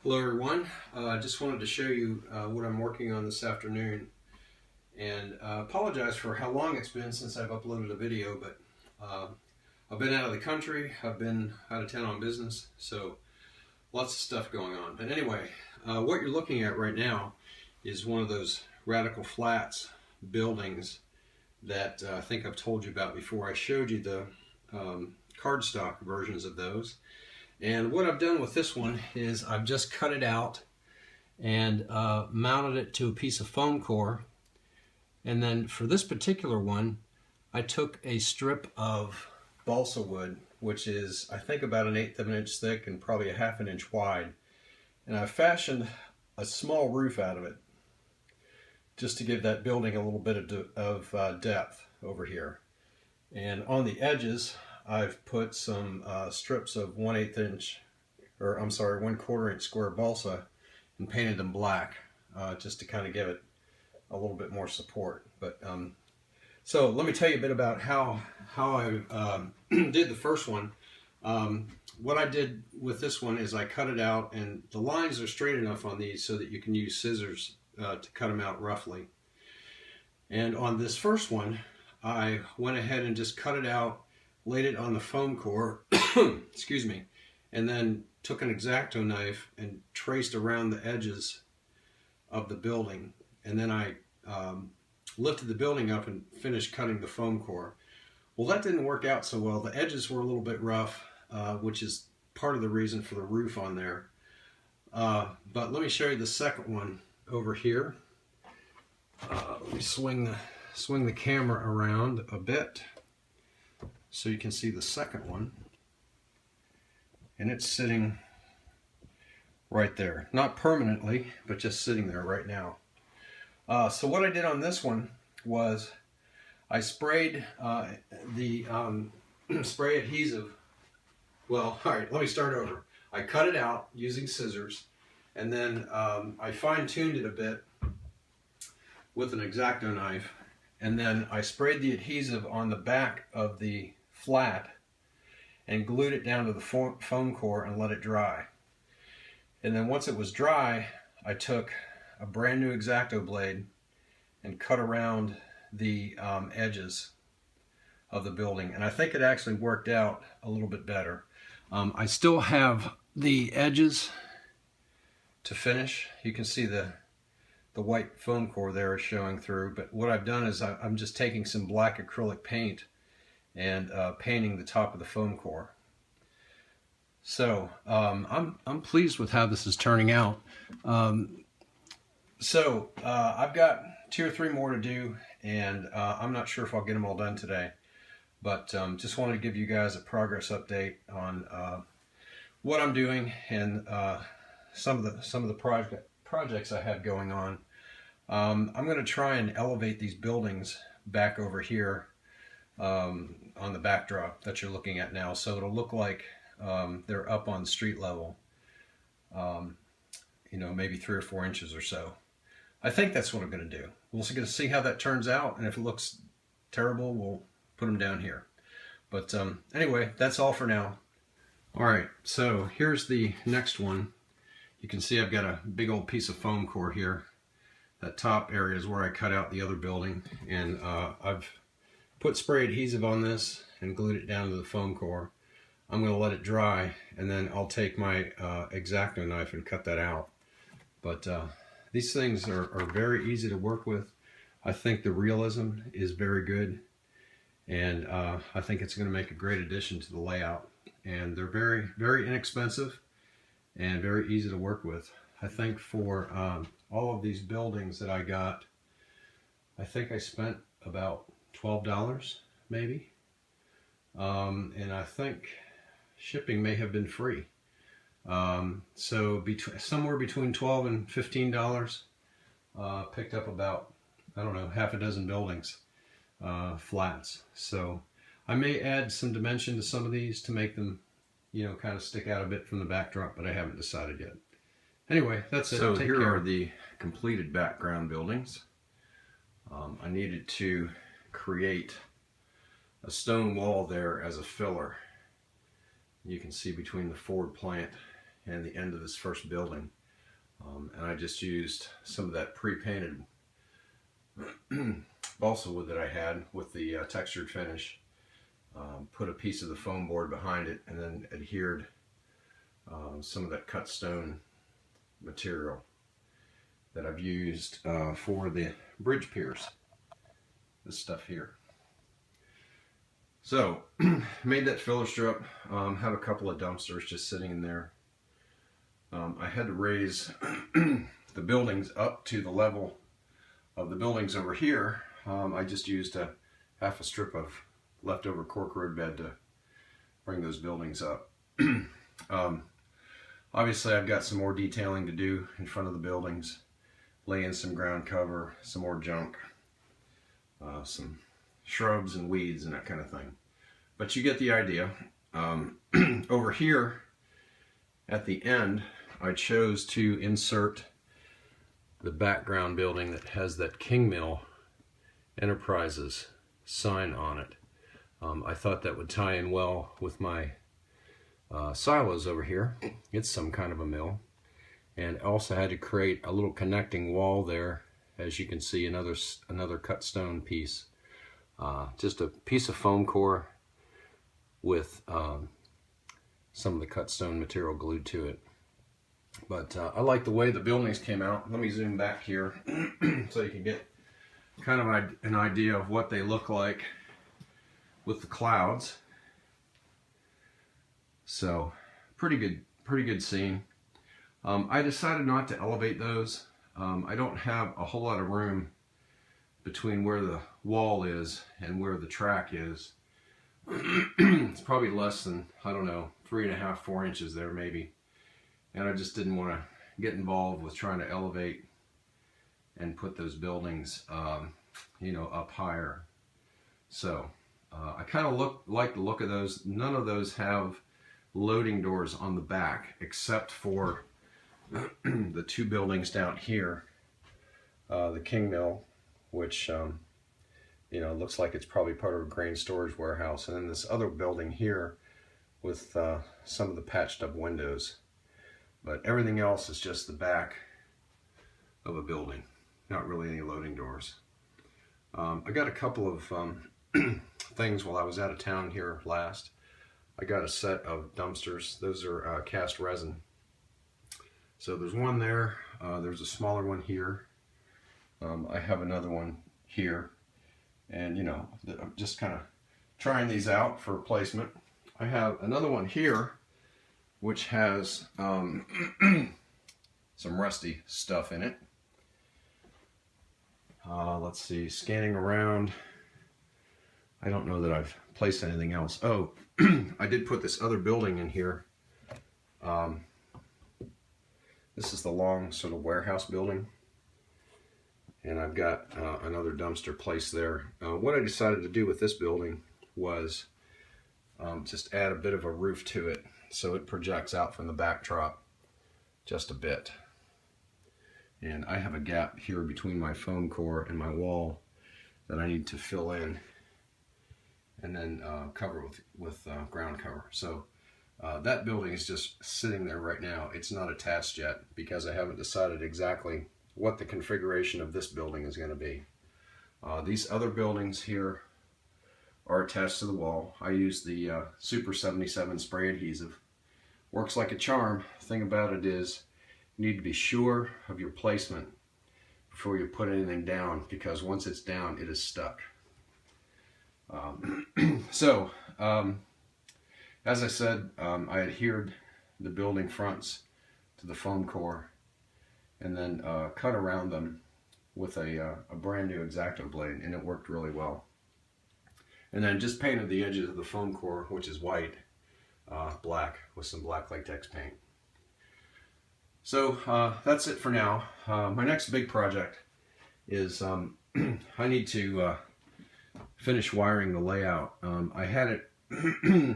Hello everyone, I just wanted to show you what I'm working on this afternoon, and apologize for how long it's been since I've uploaded a video, but I've been out of the country, I've been out of town on business, so lots of stuff going on. But anyway, what you're looking at right now is one of those Radical Flats buildings that I think I've told you about before. I showed you the cardstock versions of those. And what I've done with this one is I've just cut it out and mounted it to a piece of foam core. And then for this particular one, I took a strip of balsa wood, which is I think about 1/8 of an inch thick and probably a 1/2 inch wide. And I fashioned a small roof out of it just to give that building a little bit of depth over here. And on the edges, I've put some strips of 1/4 inch square balsa and painted them black just to kind of give it a little bit more support. But so let me tell you a bit about how I did the first one. What I did with this one is I cut it out, and the lines are straight enough on these so that you can use scissors to cut them out roughly. And on this first one, I went ahead and just cut it out, laid it on the foam core, excuse me, and then took an X-Acto knife and traced around the edges of the building. And then I lifted the building up and finished cutting the foam core. Well, that didn't work out so well. The edges were a little bit rough, which is part of the reason for the roof on there. But let me show you the second one over here. Let me swing the camera around a bit so you can see the second one, and it's sitting right there, not permanently, but just sitting there right now. So what I did on this one was I sprayed the spray adhesive. Well, all right, let me start over. I cut it out using scissors, and then I fine-tuned it a bit with an X-Acto knife, and then I sprayed the adhesive on the back of the flat and glued it down to the foam core and let it dry. And then once it was dry, I took a brand new X-Acto blade and cut around the edges of the building, and I think it actually worked out a little bit better. I still have the edges to finish. You can see the white foam core there is showing through, but what I've done is I'm just taking some black acrylic paint and painting the top of the foam core. So I'm pleased with how this is turning out. I've got 2 or 3 more to do, and I'm not sure if I'll get them all done today, but just wanted to give you guys a progress update on what I'm doing and some of the projects I have going on. I'm going to try and elevate these buildings back over here on the backdrop that you're looking at now, so it'll look like they're up on street level, you know, maybe 3 or 4 inches or so. I think that's what I'm going to do. We'll see how that turns out, and if it looks terrible, we'll put them down here. But anyway, that's all for now. All right, so here's the next one. You can see I've got a big old piece of foam core here. That top area is where I cut out the other building, and I've put spray adhesive on this and glued it down to the foam core. I'm going to let it dry, and then I'll take my X-Acto knife and cut that out. But these things are very easy to work with. I think the realism is very good, and I think it's going to make a great addition to the layout. And they're very, very inexpensive and very easy to work with. I think for all of these buildings that I got, I think I spent about $12 maybe, and I think shipping may have been free. So somewhere between $12 and $15, picked up about, I don't know, 6 buildings, flats. So I may add some dimension to some of these to make them, you know, kind of stick out a bit from the backdrop, but I haven't decided yet. Anyway, that's it. So Take here care. are the completed background buildings. I needed to create a stone wall there as a filler. You can see between the Ford plant and the end of this first building. And I just used some of that pre-painted balsa wood that I had with the textured finish, put a piece of the foam board behind it, and then adhered some of that cut stone material that I've used for the bridge piers, this stuff here. So made that filler strip, have a couple of dumpsters just sitting in there. I had to raise the buildings up to the level of the buildings over here. I just used half a strip of leftover cork road bed to bring those buildings up. Obviously I've got some more detailing to do in front of the buildings, lay in some ground cover, some more junk, some shrubs and weeds and that kind of thing. But you get the idea. Over here at the end, I chose to insert the background building that has that Kingmill Enterprises sign on it. I thought that would tie in well with my silos over here. It's some kind of a mill. And also had to create a little connecting wall there. As you can see, another cut stone piece. Just a piece of foam core with some of the cut stone material glued to it. But I like the way the buildings came out. Let me zoom back here so you can get kind of an idea of what they look like with the clouds. So pretty good scene. I decided not to elevate those. I don't have a whole lot of room between where the wall is and where the track is. It's probably less than, I don't know, 3.5, 4 inches there maybe. And I just didn't want to get involved with trying to elevate and put those buildings, you know, up higher. So I kind of like the look of those. None of those have loading doors on the back except for the two buildings down here, the Kingmill, which you know, looks like it's probably part of a grain storage warehouse, and then this other building here with some of the patched up windows. But everything else is just the back of a building, not really any loading doors. I got a couple of things while I was out of town here last. I got a set of dumpsters. Those are cast resin. So there's one there, there's a smaller one here. I have another one here. And you know, I'm just kind of trying these out for placement. I have another one here, which has some rusty stuff in it. Let's see, scanning around. I don't know that I've placed anything else. Oh, I did put this other building in here. This is the long sort of warehouse building. And I've got another dumpster placed there. What I decided to do with this building was just add a bit of a roof to it so it projects out from the backdrop just a bit. And I have a gap here between my foam core and my wall that I need to fill in and then cover with ground cover. So that building is just sitting there right now. It's not attached yet because I haven't decided exactly what the configuration of this building is going to be. These other buildings here are attached to the wall. I use the Super 77 spray adhesive. Works like a charm. The thing about it is you need to be sure of your placement before you put anything down, because once it's down, it is stuck. As I said, I adhered the building fronts to the foam core and then cut around them with a brand new X-Acto blade, and it worked really well. And then just painted the edges of the foam core, which is white, black with some black latex paint. So that's it for now. My next big project is I need to finish wiring the layout. I had it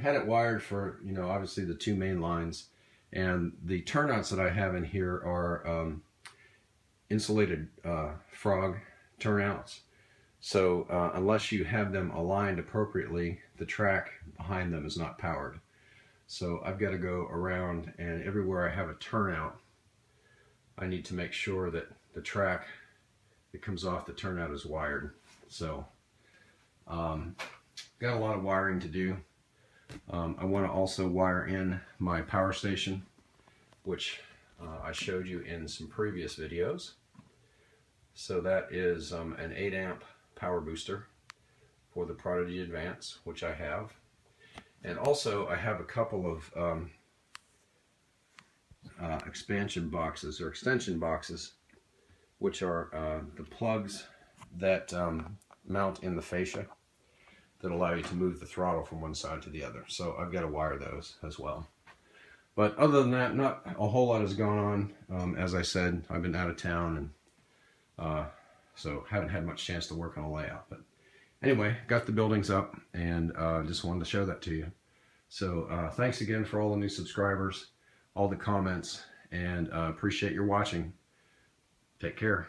had it wired for, you know, obviously the two main lines, and the turnouts that I have in here are insulated frog turnouts. So unless you have them aligned appropriately, the track behind them is not powered. So I've got to go around, and everywhere I have a turnout, I need to make sure that the track that comes off the turnout is wired. So got a lot of wiring to do. I want to also wire in my power station, which I showed you in some previous videos. So that is an 8 amp power booster for the Prodigy Advance, which I have. And also I have a couple of expansion boxes or extension boxes, which are the plugs that mount in the fascia that allow you to move the throttle from one side to the other. So I've got to wire those as well. But other than that, not a whole lot has gone on. As I said, I've been out of town, and so haven't had much chance to work on a layout. But anyway, got the buildings up, and just wanted to show that to you. So thanks again for all the new subscribers, all the comments, and appreciate your watching. Take care.